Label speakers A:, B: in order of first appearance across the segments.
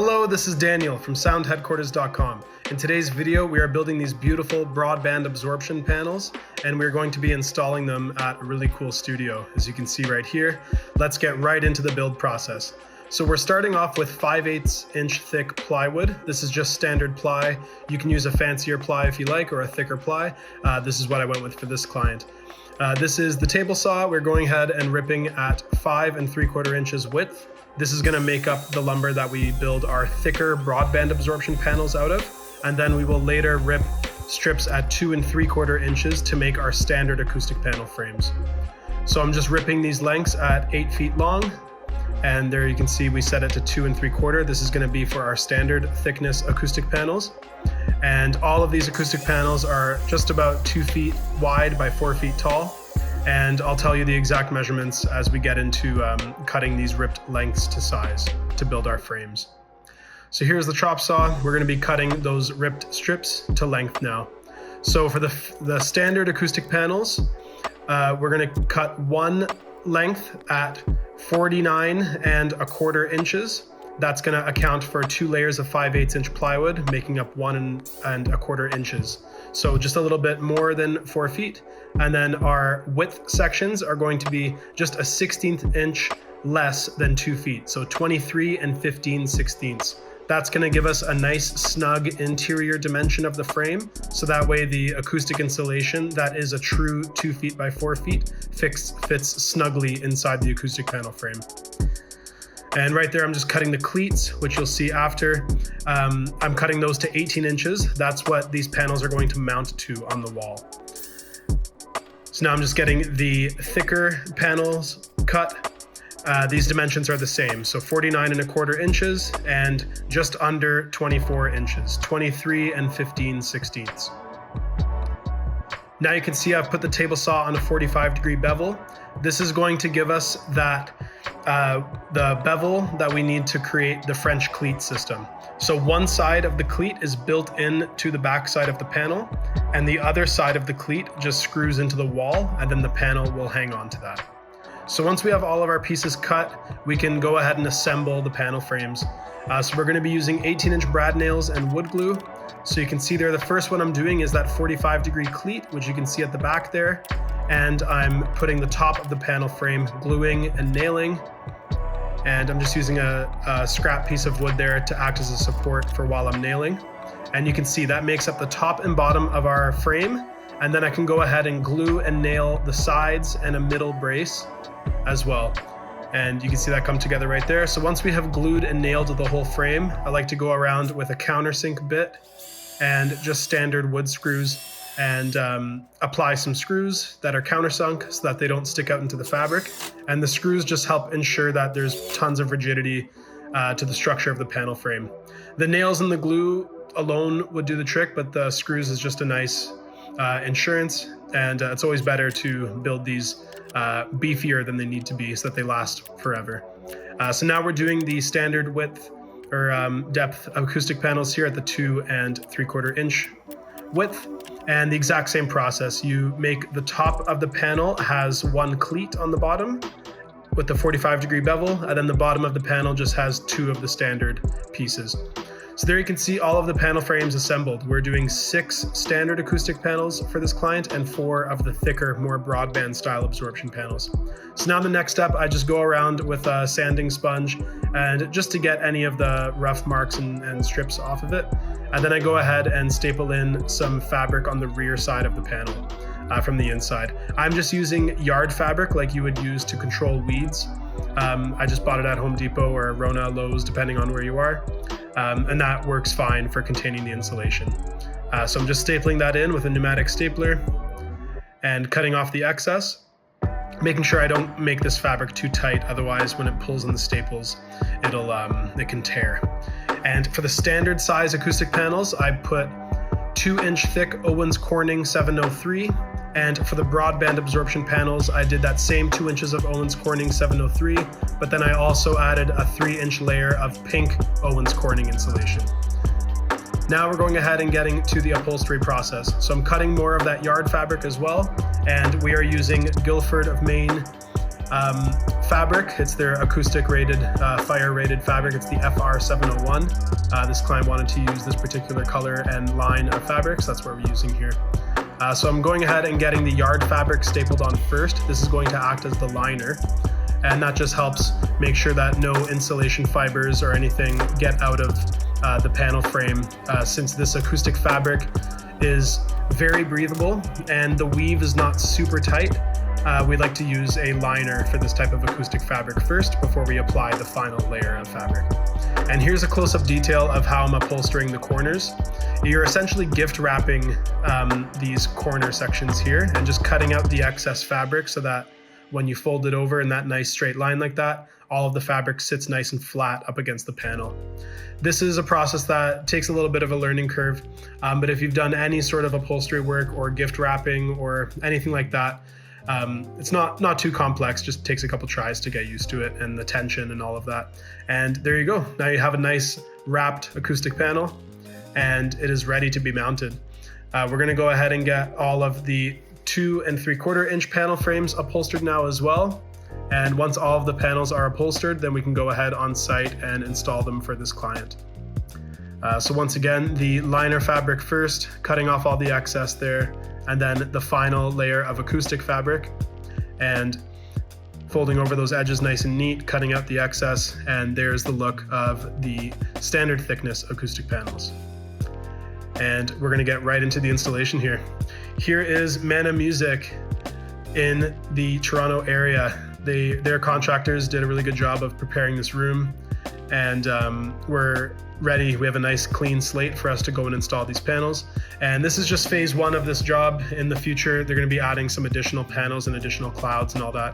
A: Hello, this is Daniel from soundheadquarters.com. In today's video, we are building these beautiful broadband absorption panels, and we're going to be installing them at a really cool studio, as you can see right here. Let's get right into the build process. So we're starting off with 5/8 inch thick plywood. This is just standard ply. You can use a fancier ply if you like, or a thicker ply. This is what I went with for this client. This is the table saw. We're going ahead and ripping at 5 3/4 inches width. This is going to make up the lumber that we build our thicker broadband absorption panels out of. And then we will later rip strips at 2 3/4 inches to make our standard acoustic panel frames. So I'm just ripping these lengths at 8 feet long. And there you can see we set it to 2 3/4. This is going to be for our standard thickness acoustic panels. And all of these acoustic panels are just about 2 feet wide by 4 feet tall. And I'll tell you the exact measurements as we get into cutting these ripped lengths to size to build our frames. So here's the chop saw. We're going to be cutting those ripped strips to length now. So for the standard acoustic panels, we're going to cut one length at 49 1/4 inches. That's going to account for 2 layers of 5/8 inch plywood, making up 1 1/4 inches. So just a little bit more than 4 feet. And then our width sections are going to be just a 1/16 inch less than 2 feet. So 23 15/16. That's going to give us a nice snug interior dimension of the frame. So that way the acoustic insulation that is a true 2 feet by 4 feet fits snugly inside the acoustic panel frame. And right there, I'm just cutting the cleats, which you'll see after. I'm cutting those to 18 inches. That's what these panels are going to mount to on the wall. So now I'm just getting the thicker panels cut. These dimensions are the same. So 49 1/4 inches and just under 24 inches, 23 15/16. Now you can see I've put the table saw on a 45-degree bevel. This is going to give us the bevel that we need to create the French cleat system. So one side of the cleat is built in to the back side of the panel, and the other side of the cleat just screws into the wall, and then the panel will hang on to that. So once we have all of our pieces cut, we can go ahead and assemble the panel frames. So we're going to be using 18-inch brad nails and wood glue. So you can see there, the first one I'm doing is that 45-degree cleat, which you can see at the back there. And I'm putting the top of the panel frame, gluing and nailing. And I'm just using a scrap piece of wood there to act as a support for while I'm nailing. And you can see that makes up the top and bottom of our frame. And then I can go ahead and glue and nail the sides and a middle brace as well. And you can see that come together right there. So once we have glued and nailed the whole frame, I like to go around with a countersink bit and just standard wood screws and apply some screws that are countersunk so that they don't stick out into the fabric. And the screws just help ensure that there's tons of rigidity to the structure of the panel frame. The nails and the glue alone would do the trick, but the screws is just a nice insurance. And it's always better to build these beefier than they need to be so that they last forever. So now we're doing the standard width or depth acoustic panels here at the 2 3/4 inch width. And the exact same process. You make the top of the panel has one cleat on the bottom with the 45-degree bevel, and then the bottom of the panel just has 2 of the standard pieces. So there you can see all of the panel frames assembled. We're doing 6 standard acoustic panels for this client and 4 of the thicker, more broadband style absorption panels. So now the next step, I just go around with a sanding sponge and just to get any of the rough marks and strips off of it. And then I go ahead and staple in some fabric on the rear side of the panel from the inside. I'm just using yard fabric like you would use to control weeds. I just bought it at Home Depot or Rona, Lowe's, depending on where you are. And that works fine for containing the insulation. So I'm just stapling that in with a pneumatic stapler and cutting off the excess, making sure I don't make this fabric too tight. Otherwise, when it pulls on the staples, it can tear. And for the standard size acoustic panels, I put 2-inch thick Owens Corning 703. And for the broadband absorption panels, I did that same 2 inches of Owens Corning 703, but then I also added a 3-inch layer of pink Owens Corning insulation. Now we're going ahead and getting to the upholstery process. So I'm cutting more of that yard fabric as well, and we are using Guilford of Maine fabric. It's their acoustic rated, fire rated fabric. It's the FR701. This client wanted to use this particular color and line of fabrics. That's what we're using here. So I'm going ahead and getting the yard fabric stapled on first. This is going to act as the liner. And that just helps make sure that no insulation fibers or anything get out of the panel frame, since this acoustic fabric is very breathable and the weave is not super tight. We like to use a liner for this type of acoustic fabric first before we apply the final layer of fabric. And here's a close-up detail of how I'm upholstering the corners. You're essentially gift wrapping these corner sections here and just cutting out the excess fabric so that when you fold it over in that nice straight line like that, all of the fabric sits nice and flat up against the panel. This is a process that takes a little bit of a learning curve, but if you've done any sort of upholstery work or gift wrapping or anything like that, it's not too complex, just takes a couple tries to get used to it and the tension and all of that. And there you go. Now you have a nice wrapped acoustic panel and it is ready to be mounted. We're gonna go ahead and get all of the 2 3/4 inch panel frames upholstered now as well. And once all of the panels are upholstered, then we can go ahead on site and install them for this client. So once again, the liner fabric first, cutting off all the excess there, and then the final layer of acoustic fabric and folding over those edges nice and neat, cutting out the excess, and there's the look of the standard thickness acoustic panels. And we're gonna get right into the installation here. Here is Mana Music in the Toronto area. Their contractors did a really good job of preparing this room, and we're ready. We have a nice clean slate for us to go and install these panels. And this is just phase 1 of this job. In the future, they're gonna be adding some additional panels and additional clouds and all that.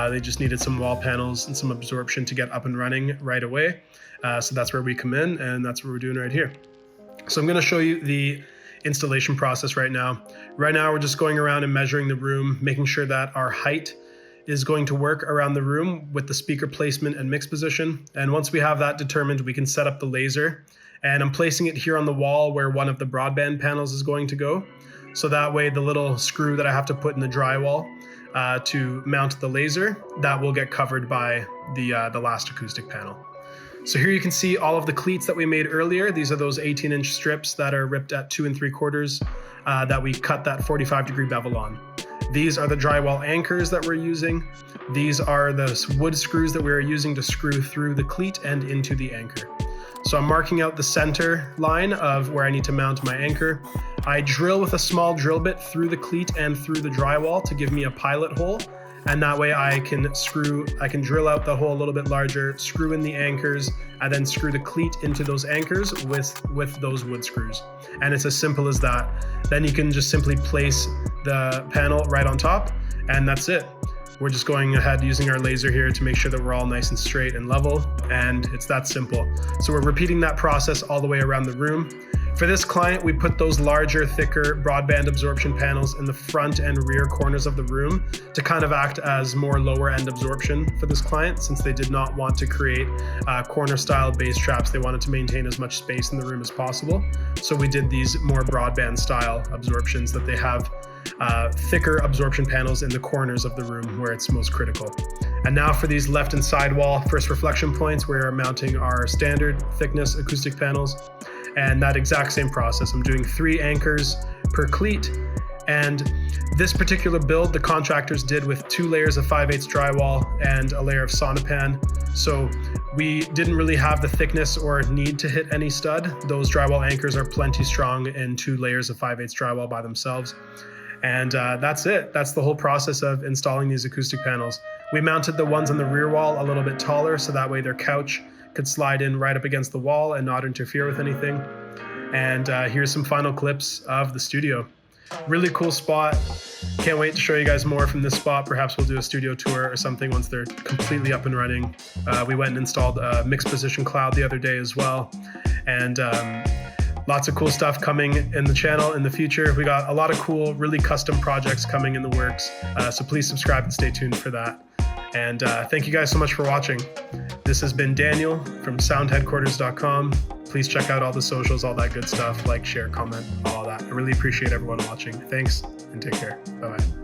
A: They just needed some wall panels and some absorption to get up and running right away. So that's where we come in, and that's what we're doing right here. So I'm gonna show you the installation process right now. Right now, we're just going around and measuring the room, making sure that our height is going to work around the room with the speaker placement and mix position. And once we have that determined, we can set up the laser. And I'm placing it here on the wall where one of the Broadband panels is going to go. So that way the little screw that I have to put in the drywall to mount the laser, that will get covered by the last acoustic panel. So here you can see all of the cleats that we made earlier. These are those 18-inch strips that are ripped at 2 3/4 that we cut that 45-degree bevel on. These are the drywall anchors that we're using. These are the wood screws that we're using to screw through the cleat and into the anchor. So I'm marking out the center line of where I need to mount my anchor. I drill with a small drill bit through the cleat and through the drywall to give me a pilot hole. And that way I can drill out the hole a little bit larger, screw in the anchors, and then screw the cleat into those anchors with those wood screws. And it's as simple as that. Then you can just simply place the panel right on top, and that's it. We're just going ahead using our laser here to make sure that we're all nice and straight and level, and it's that simple. So we're repeating that process all the way around the room. For this client, we put those larger, thicker Broadband absorption panels in the front and rear corners of the room to kind of act as more lower end absorption for this client, since they did not want to create corner style base traps. They wanted to maintain as much space in the room as possible. So we did these more Broadband style absorptions that they have thicker absorption panels in the corners of the room where it's most critical. And now for these left and side wall first reflection points, we are mounting our standard thickness acoustic panels. And that exact same process. I'm doing 3 anchors per cleat. And this particular build, the contractors did with 2 layers of 5/8 drywall and a layer of Sonopan. So we didn't really have the thickness or need to hit any stud. Those drywall anchors are plenty strong in 2 layers of 5/8 drywall by themselves. And that's it. That's the whole process of installing these acoustic panels. We mounted the ones on the rear wall a little bit taller, so that way their couch could slide in right up against the wall and not interfere with anything. And here's some final clips of the studio. Really cool spot. Can't wait to show you guys more from this spot. Perhaps we'll do a studio tour or something once they're completely up and running. We went and installed a mixed position cloud the other day as well. And lots of cool stuff coming in the channel in the future. We got a lot of cool, really custom projects coming in the works. So please subscribe and stay tuned for that. And thank you guys so much for watching. This has been Daniel from soundheadquarters.com. Please check out all the socials, all that good stuff. Like, share, comment, all that. I really appreciate everyone watching. Thanks and take care. Bye-bye.